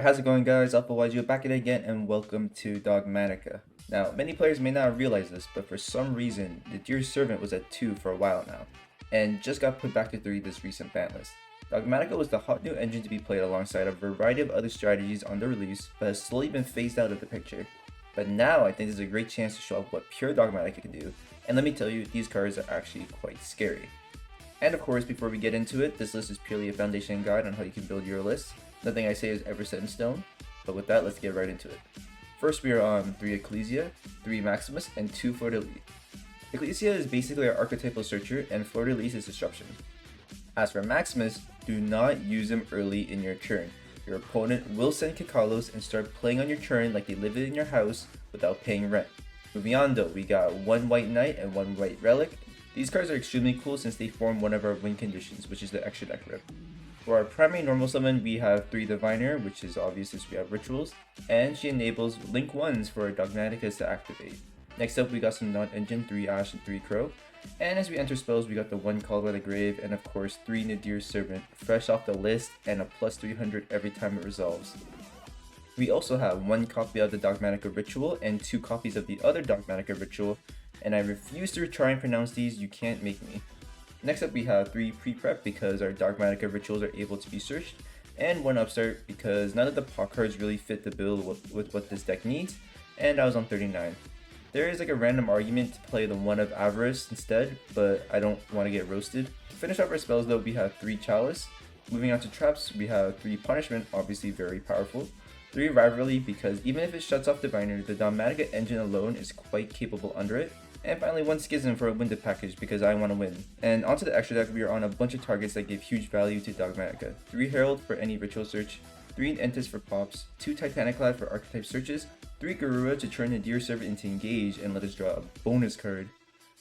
Alright, how's it going guys? AlphaYGO back at it again and welcome to Dogmatika. Now, many players may not realize this, but for some reason, the Dear Servant was at 2 for a while now, and just got put back to 3 this recent ban list. Dogmatika was the hot new engine to be played alongside a variety of other strategies on the release, but has slowly been phased out of the picture. But now I think this is a great chance to show off what pure Dogmatika can do, and let me tell you, these cards are actually quite scary. And of course, before we get into it, this list is purely a foundation guide on how you can build your list. Nothing I say is ever set in stone, but with that, let's get right into it. First, we are on 3 Yugioh, 3 Maximus, and 2 Fleur-de-Lis. Yugioh is basically our archetypal searcher, and Fleur-de-Lis is disruption. As for Maximus, do not use him early in your turn. Your opponent will send Kikalos and start playing on your turn like they live in your house without paying rent. Moving on though, we got 1 White Knight and 1 White Relic. These cards are extremely cool since they form one of our win conditions, which is the extra deck rip. For our primary normal summon, we have 3 Diviner, which is obvious since we have rituals, and she enables link 1s for our Dogmatikas to activate. Next up, we got some non-engine, 3 Ash and 3 Crow, and as we enter spells, we got the 1 Called by the Grave, and of course 3 Nadir Servant, fresh off the list, and a plus 300 every time it resolves. We also have 1 copy of the Dogmatika Ritual and 2 copies of the other Dogmatika Ritual, and I refuse to try and pronounce these, you can't make me. Next up, we have 3 pre-prep because our Dogmatika Rituals are able to be searched, and 1 upstart because none of the pot cards really fit the bill with what this deck needs, and I was on 39. There is like a random argument to play the 1 of Avarice instead, but I don't want to get roasted. To finish off our spells though, we have 3 Chalice. Moving on to traps, we have 3 Punishment, obviously very powerful. 3 Rivalry because even if it shuts off Diviner, the Dogmatika engine alone is quite capable under it. And finally 1 Schism for a winded package because I want to win. And onto the extra deck, we are on a bunch of targets that give huge value to Dogmatika. 3 Herald for any ritual search, 3 Entis for pops, 2 Titaniclad for archetype searches, 3 Garura to turn the Dear Servant into engage and let us draw a bonus card,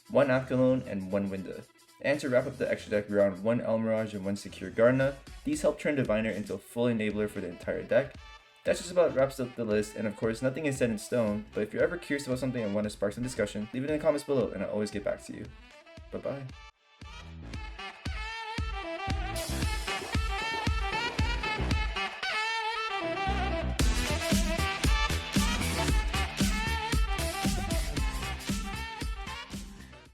1 Apkalone, and 1 Winda. And to wrap up the extra deck, we're on 1 Elmirage and 1 Secure Gardener. These help turn Diviner into a full enabler for the entire deck. That just about wraps up the list, and of course nothing is set in stone, but if you're ever curious about something and want to spark some discussion, leave it in the comments below and I'll always get back to you. Bye bye.